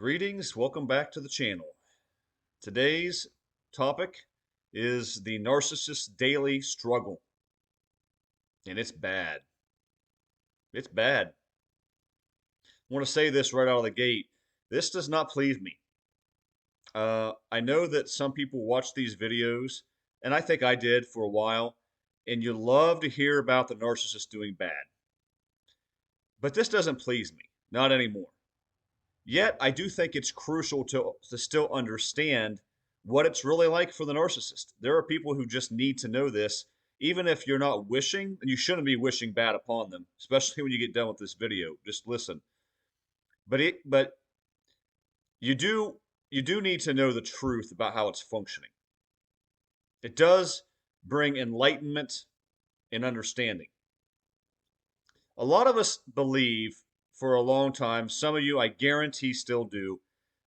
Greetings, welcome back to the channel. Today's topic is the narcissist's daily struggle. And it's bad. It's bad. I want to say this right out of the gate. This does not please me. I know that some people watch these videos, and I think I did for a while, and you love to hear about the narcissist doing bad. But this doesn't please me, not anymore. Yet, I do think it's crucial to still understand what it's really like for the narcissist. There are people who just need to know this, even if you're not wishing, and you shouldn't be wishing bad upon them, especially when you get done with this video. Just listen. But you do need to know the truth about how it's functioning. It does bring enlightenment and understanding. A lot of us believe for a long time, some of you I guarantee still do,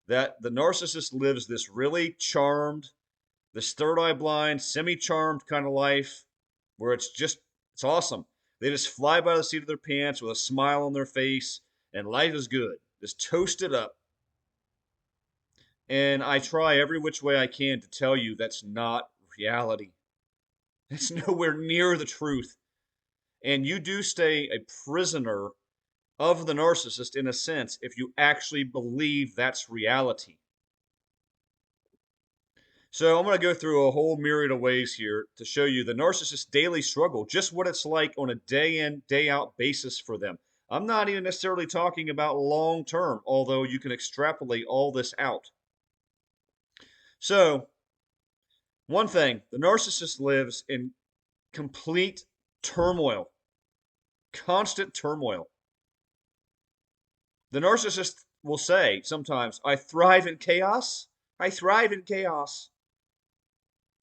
that the narcissist lives this really charmed, this third eye blind, semi-charmed kind of life where it's awesome. They just fly by the seat of their pants with a smile on their face and life is good. Just toast it up. And I try every which way I can to tell you that's not reality. It's nowhere near the truth. And you do stay a prisoner of the narcissist in a sense if you actually believe that's reality. So I'm going to go through a whole myriad of ways here to show you the narcissist's daily struggle, just what it's like on a day in, day out basis for them. I'm not even necessarily talking about long term, although you can extrapolate all this out. So, one thing, the narcissist lives in complete turmoil, constant turmoil. The narcissist will say sometimes, I thrive in chaos. I thrive in chaos.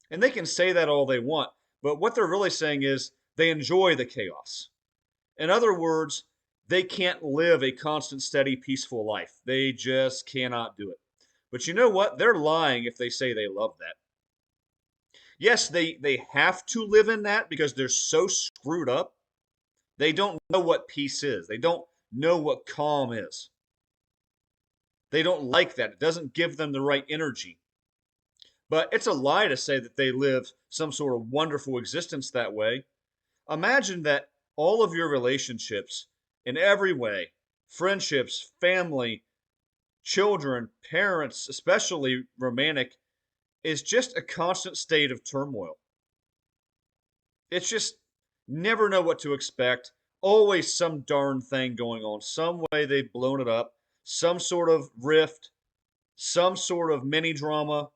And they can say that all they want, but what they're really saying is they enjoy the chaos. In other words, they can't live a constant, steady, peaceful life. They just cannot do it. But you know what? They're lying if they say they love that. Yes, they have to live in that because they're so screwed up. They don't know what peace is. They don't know what calm is. They don't like that. It doesn't give them the right energy. But it's a lie to say that they live some sort of wonderful existence that way. Imagine that all of your relationships, in every way, friendships, family, children, parents, especially romantic, is just a constant state of turmoil. It's just never know what to expect. Always some darn thing going on. Some way they've blown it up. Some sort of rift. Some sort of mini drama.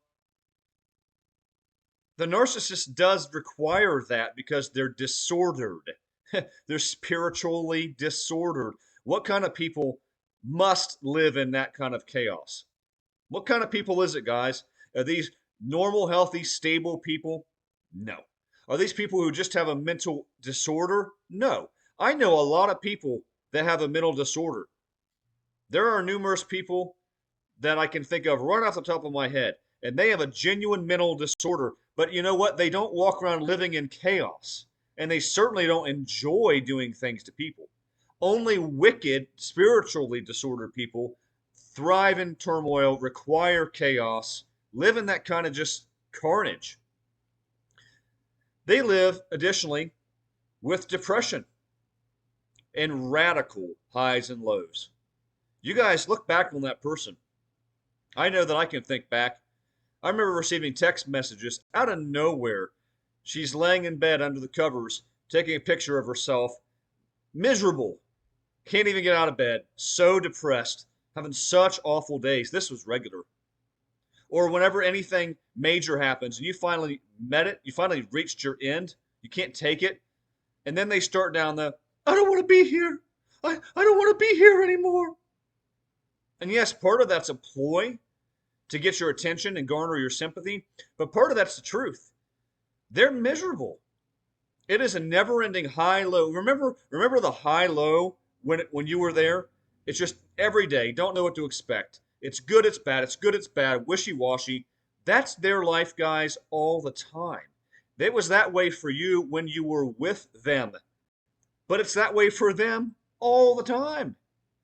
The narcissist does require that because they're disordered. They're spiritually disordered. What kind of people must live in that kind of chaos? What kind of people is it, guys? Are these normal, healthy, stable people? No. Are these people who just have a mental disorder? No. I know a lot of people that have a mental disorder. There are numerous people that I can think of right off the top of my head, and they have a genuine mental disorder. But you know what? They don't walk around living in chaos, and they certainly don't enjoy doing things to people. Only wicked, spiritually disordered people thrive in turmoil, require chaos, live in that kind of just carnage. They live, additionally, with depression and radical highs and lows. You guys look back on that person. I know that I can think back. I remember receiving text messages out of nowhere. She's laying in bed under the covers, taking a picture of herself, miserable, can't even get out of bed, so depressed, having such awful days. This was regular. Or whenever anything major happens and you finally met it, you finally reached your end, you can't take it, and then they start down the, I don't want to be here. I don't want to be here anymore. And yes, part of that's a ploy to get your attention and garner your sympathy, but part of that's the truth. They're miserable. It is a never-ending high-low. Remember the high-low when you were there? It's just every day. Don't know what to expect. It's good, it's bad. It's good, it's bad. Wishy-washy. That's their life, guys, all the time. It was that way for you when you were with them. But it's that way for them all the time.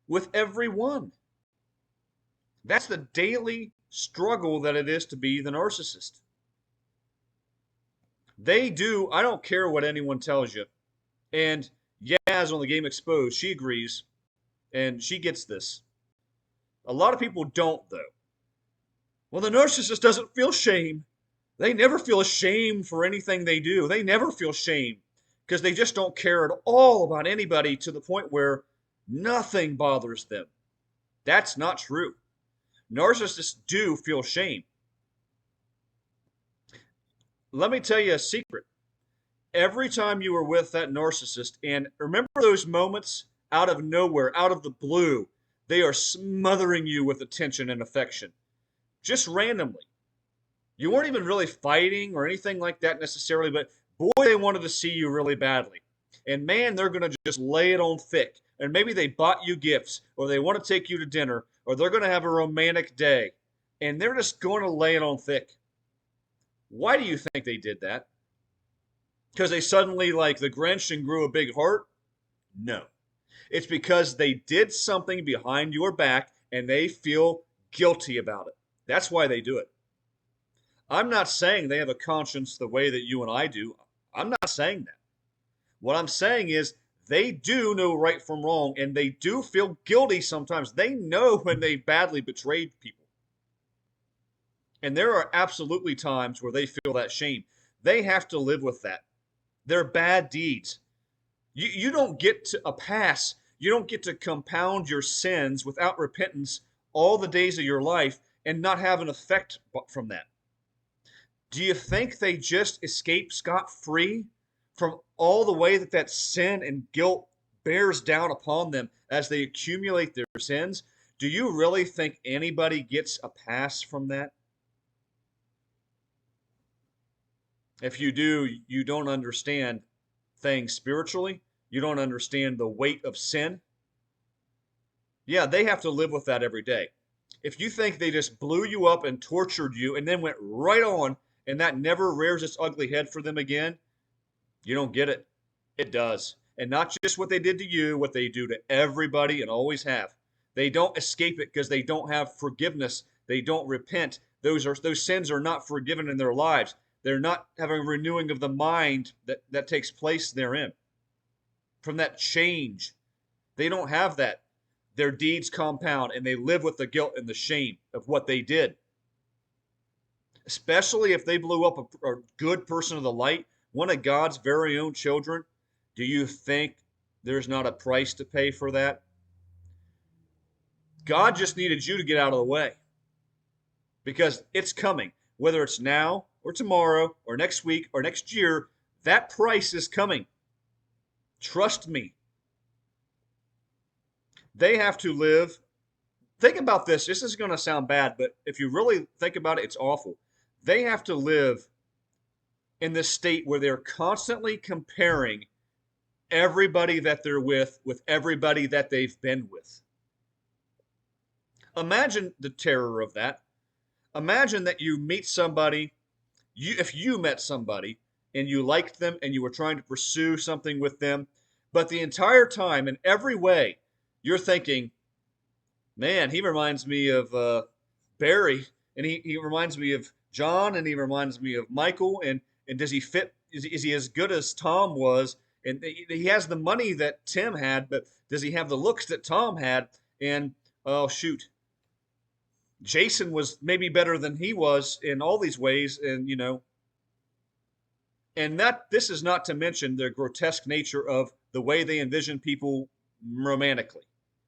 With everyone. That's the daily struggle that it is to be the narcissist. They do, I don't care what anyone tells you. And Yaz on the Game Exposed, she agrees and she gets this. A lot of people don't, though. Well, the narcissist doesn't feel shame. They never feel ashamed for anything they do. They never feel shame because they just don't care at all about anybody to the point where nothing bothers them. That's not true. Narcissists do feel shame. Let me tell you a secret. Every time you were with that narcissist, and remember those moments out of nowhere, out of the blue, they are smothering you with attention and affection, just randomly. You weren't even really fighting or anything like that necessarily, but boy, they wanted to see you really badly. And man, they're going to just lay it on thick. And maybe they bought you gifts, or they want to take you to dinner, or they're going to have a romantic day. And they're just going to lay it on thick. Why do you think they did that? Because they suddenly, like the Grinch, and grew a big heart? No. It's because they did something behind your back and they feel guilty about it. That's why they do it. I'm not saying they have a conscience the way that you and I do. I'm not saying that. What I'm saying is they do know right from wrong and they do feel guilty sometimes. They know when they badly betrayed people. And there are absolutely times where they feel that shame. They have to live with that. They're bad deeds. You don't get to a pass. You don't get to compound your sins without repentance all the days of your life and not have an effect from that. Do you think they just escape scot-free from all the way that that sin and guilt bears down upon them as they accumulate their sins? Do you really think anybody gets a pass from that? If you do, you don't understand things spiritually. You don't understand the weight of sin. Yeah, they have to live with that every day. If you think they just blew you up and tortured you and then went right on and that never rears its ugly head for them again, you don't get it. It does. And not just what they did to you, what they do to everybody and always have. They don't escape it because they don't have forgiveness. They don't repent. Those sins are not forgiven in their lives. They're not having a renewing of the mind that takes place therein. From that change. They don't have that. Their deeds compound and they live with the guilt and the shame of what they did. Especially if they blew up a good person of the light, one of God's very own children. Do you think there's not a price to pay for that? God just needed you to get out of the way because it's coming. Whether it's now or tomorrow or next week or next year, that price is coming. Trust me. They have to live. Think about this. This is going to sound bad, but if you really think about it, it's awful. They have to live in this state where they're constantly comparing everybody that they're with everybody that they've been with. Imagine the terror of that. Imagine that you meet somebody, if you met somebody and you liked them and you were trying to pursue something with them, but the entire time, in every way, you're thinking, man, he reminds me of Barry, and he reminds me of John, and he reminds me of Michael, and does he fit? Is he as good as Tom was? And he has the money that Tim had, but does he have the looks that Tom had? And oh shoot, Jason was maybe better than he was in all these ways, and and that this is not to mention the grotesque nature of the way they envision people romantically.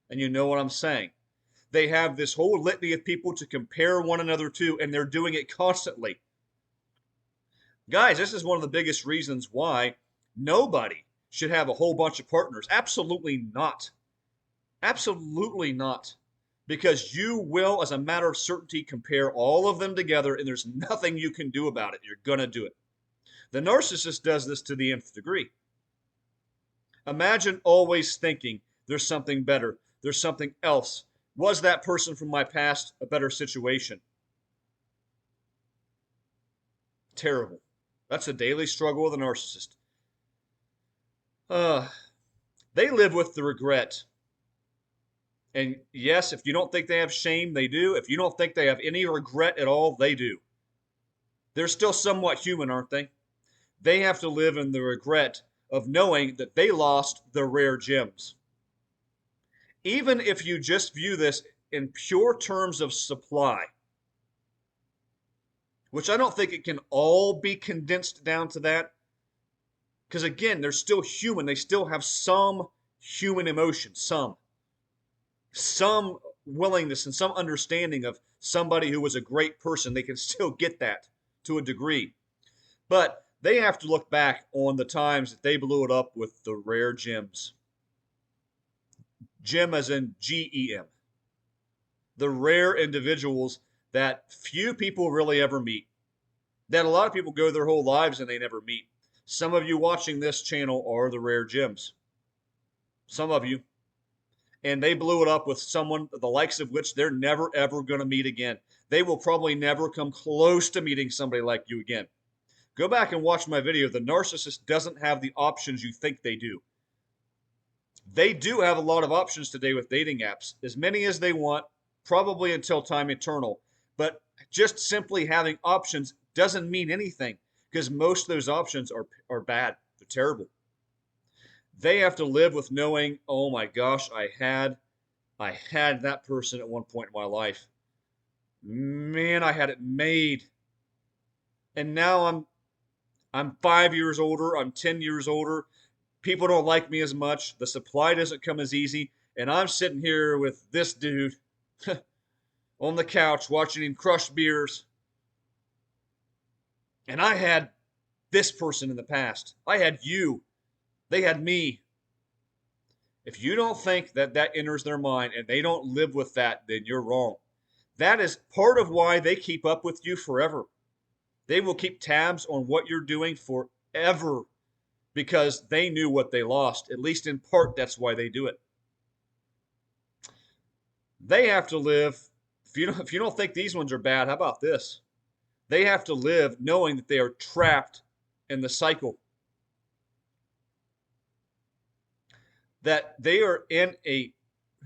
And you know what I'm saying. They have this whole litany of people to compare one another to, and they're doing it constantly. Guys, this is one of the biggest reasons why nobody should have a whole bunch of partners. Absolutely not. Absolutely not. Because you will, as a matter of certainty, compare all of them together, and there's nothing you can do about it. You're going to do it. The narcissist does this to the nth degree. Imagine always thinking there's something better, there's something else. Was that person from my past a better situation? Terrible. That's the daily struggle of the narcissist. They live with the regret And yes, if you don't think they have shame, they do. If you don't think they have any regret at all, they do. They're still somewhat human, aren't they? They have to live in the regret of knowing that they lost their rare gems. Even if you just view this in pure terms of supply, which I don't think it can all be condensed down to that, because again, they're still human. They still have some human emotion, some willingness and some understanding of somebody who was a great person. They can still get that to a degree. But they have to look back on the times that they blew it up with the rare gems. Gem as in GEM. The rare individuals that few people really ever meet. That a lot of people go their whole lives and they never meet. Some of you watching this channel are the rare gems. Some of you. And they blew it up with someone the likes of which they're never ever going to meet again. They will probably never come close to meeting somebody like you again. Go back and watch my video. The narcissist doesn't have the options you think they do. They do have a lot of options today with dating apps, as many as they want, probably until time eternal. But just simply having options doesn't mean anything because most of those options are bad. They're terrible. They have to live with knowing, oh my gosh, I had that person at one point in my life. Man, I had it made. And now I'm 5 years older, I'm 10 years older. People don't like me as much. The supply doesn't come as easy. And I'm sitting here with this dude on the couch watching him crush beers. And I had this person in the past. I had you. They had me. If you don't think that that enters their mind and they don't live with that, then you're wrong. That is part of why they keep up with you forever. They will keep tabs on what you're doing forever because they knew what they lost. At least in part, that's why they do it. They have to live. If you don't think these ones are bad, how about this? They have to live knowing that they are trapped in the cycle. That they are in a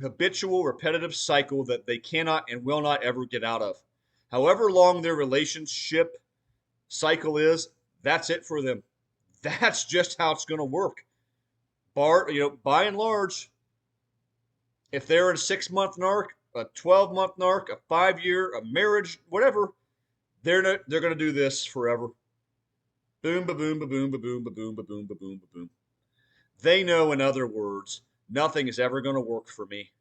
habitual, repetitive cycle that they cannot and will not ever get out of. However long their relationship cycle is, that's it for them. That's just how it's going to work. By and large, if they're in a 6-month narc, a 12-month narc, a 5-year, a marriage, whatever, they're going to do this forever. Boom, ba boom, ba boom, ba boom, ba boom, ba boom, ba boom, ba boom. They know, in other words, nothing is ever going to work for me.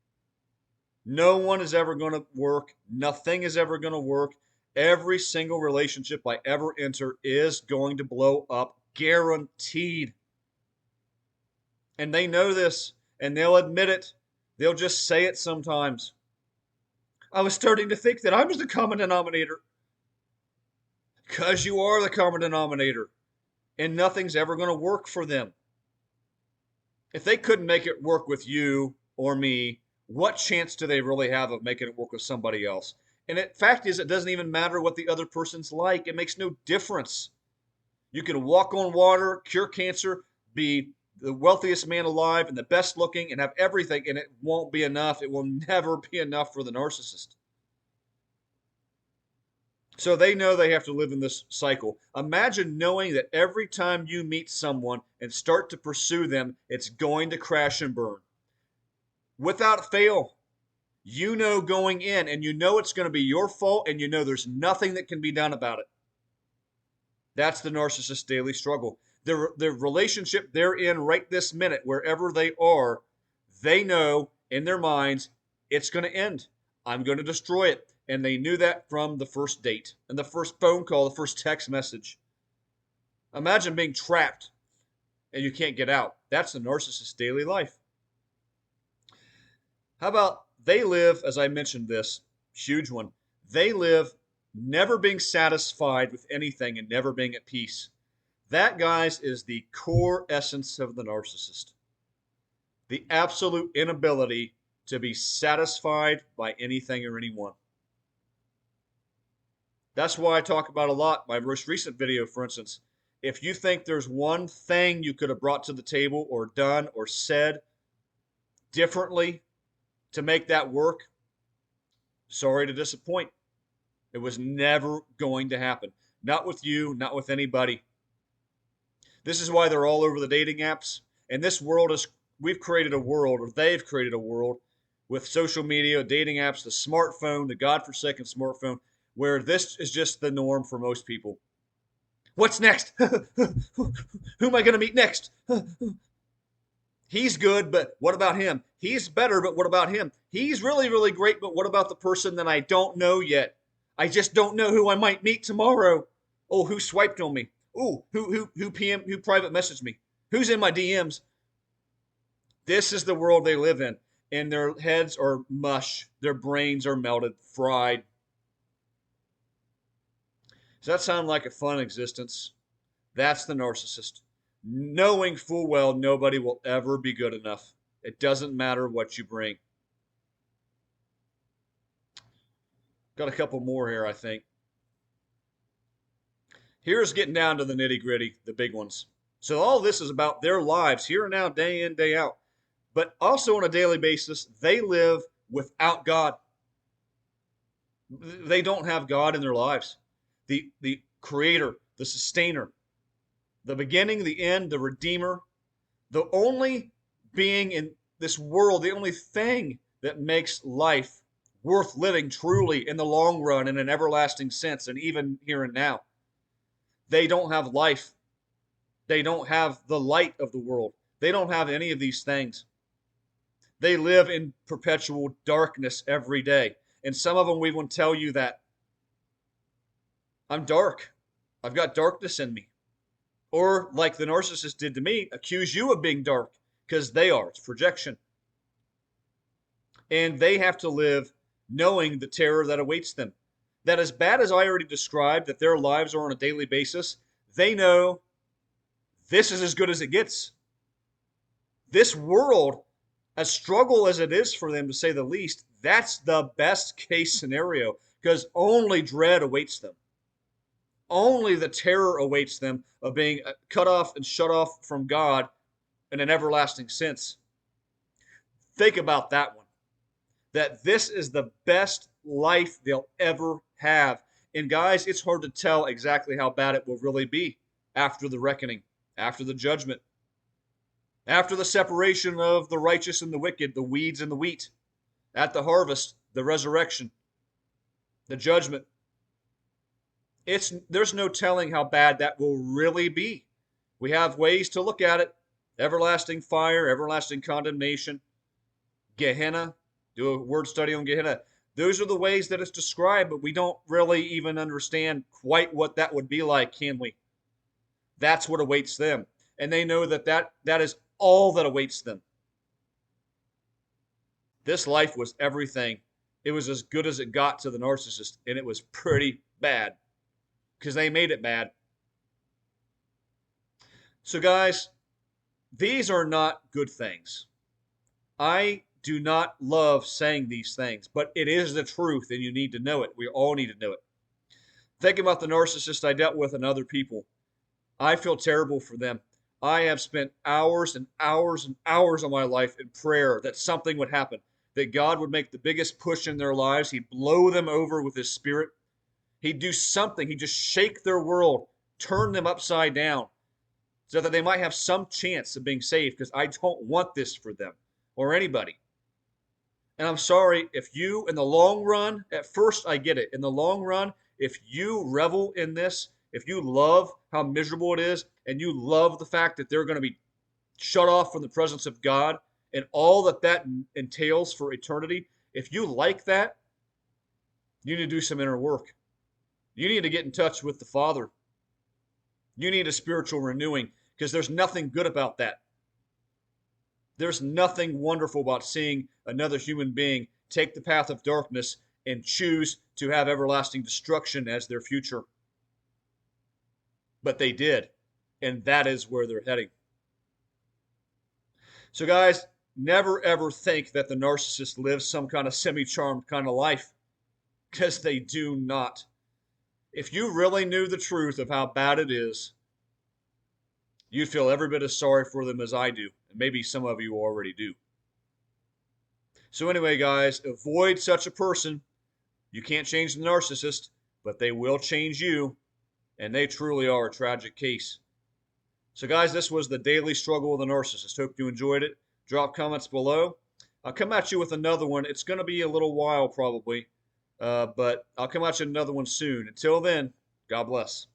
No one is ever going to work. Nothing is ever going to work. Every single relationship I ever enter is going to blow up, guaranteed. And they know this, and they'll admit it. They'll just say it sometimes. I was starting to think that I was the common denominator. Because you are the common denominator. And nothing's ever going to work for them. If they couldn't make it work with you or me, what chance do they really have of making it work with somebody else? And the fact is, it doesn't even matter what the other person's like. It makes no difference. You can walk on water, cure cancer, be the wealthiest man alive and the best looking and have everything, and it won't be enough. It will never be enough for the narcissist. So they know they have to live in this cycle. Imagine knowing that every time you meet someone and start to pursue them, it's going to crash and burn. Without fail. You know going in, and you know it's going to be your fault, and you know there's nothing that can be done about it. That's the narcissist's daily struggle. The relationship they're in right this minute, wherever they are, they know in their minds it's going to end. I'm going to destroy it. And they knew that from the first date and the first phone call, the first text message. Imagine being trapped and you can't get out. That's the narcissist's daily life. How about they live, as I mentioned this, huge one, they live never being satisfied with anything and never being at peace. That, guys, is the core essence of the narcissist. The absolute inability to be satisfied by anything or anyone. That's why I talk about a lot. My most recent video, for instance, if you think there's one thing you could have brought to the table or done or said differently to make that work, sorry to disappoint. It was never going to happen. Not with you, not with anybody. This is why they're all over the dating apps. And this world is, we've created a world, or they've created a world with social media, dating apps, the smartphone, the godforsaken smartphone, where this is just the norm for most people. What's next? Who am I going to meet next? He's good, but what about him? He's better, but what about him? He's really, really great, but what about the person that I don't know yet? I just don't know who I might meet tomorrow. Oh, who swiped on me? Oh, who private messaged me? Who's in my DMs? This is the world they live in, and their heads are mush. Their brains are melted, fried. Does that sound like a fun existence? That's the narcissist. Knowing full well nobody will ever be good enough. It doesn't matter what you bring. Got a couple more here, I think. Here's getting down to the nitty gritty, the big ones. So all this is about their lives here and now, day in, day out. But also on a daily basis, they live without God. They don't have God in their lives. The creator, the sustainer, the beginning, the end, the redeemer, the only being in this world, the only thing that makes life worth living truly in the long run in an everlasting sense, and even here and now. They don't have life. They don't have the light of the world. They don't have any of these things. They live in perpetual darkness every day. And some of them we will tell you that I'm dark. I've got darkness in me. Or, like the narcissist did to me, accuse you of being dark because they are. It's projection. And they have to live knowing the terror that awaits them. That as bad as I already described, that their lives are on a daily basis, they know this is as good as it gets. This world, as struggle as it is for them to say the least, that's the best case scenario because only dread awaits them. Only the terror awaits them of being cut off and shut off from God in an everlasting sense. Think about that one. That this is the best life they'll ever have. And guys, it's hard to tell exactly how bad it will really be after the reckoning, after the judgment, after the separation of the righteous and the wicked, the weeds and the wheat, at the harvest, the resurrection, the judgment. There's no telling how bad that will really be. We have ways to look at it. Everlasting fire, everlasting condemnation, Gehenna. Do a word study on Gehenna. Those are the ways that it's described, but we don't really even understand quite what that would be like, can we? That's what awaits them. And they know that is all that awaits them. This life was everything. It was as good as it got to the narcissist, and it was pretty bad because they made it bad. So guys, these are not good things. I do not love saying these things, but it is the truth and you need to know it. We all need to know it. Think about the narcissist I dealt with and other people. I feel terrible for them. I have spent hours and hours and hours of my life in prayer that something would happen, that God would make the biggest push in their lives. He'd blow them over with his spirit. He'd do something. He'd just shake their world, turn them upside down so that they might have some chance of being saved, because I don't want this for them or anybody. And I'm sorry if you, in the long run, at first I get it. In the long run, if you revel in this, if you love how miserable it is, and you love the fact that they're going to be shut off from the presence of God and all that entails for eternity, if you like that, you need to do some inner work. You need to get in touch with the Father. You need a spiritual renewing because there's nothing good about that. There's nothing wonderful about seeing another human being take the path of darkness and choose to have everlasting destruction as their future. But they did, and that is where they're heading. So guys, never ever think that the narcissist lives some kind of semi-charmed kind of life, because they do not. If you really knew the truth of how bad it is, you'd feel every bit as sorry for them as I do. And maybe some of you already do. So, anyway, guys, avoid such a person. You can't change the narcissist, but they will change you, and they truly are a tragic case. So, guys, this was the daily struggle with a narcissist. Hope you enjoyed it. Drop comments below. I'll come at you with another one. It's going to be a little while, probably, but I'll come at you with another one soon. Until then, God bless.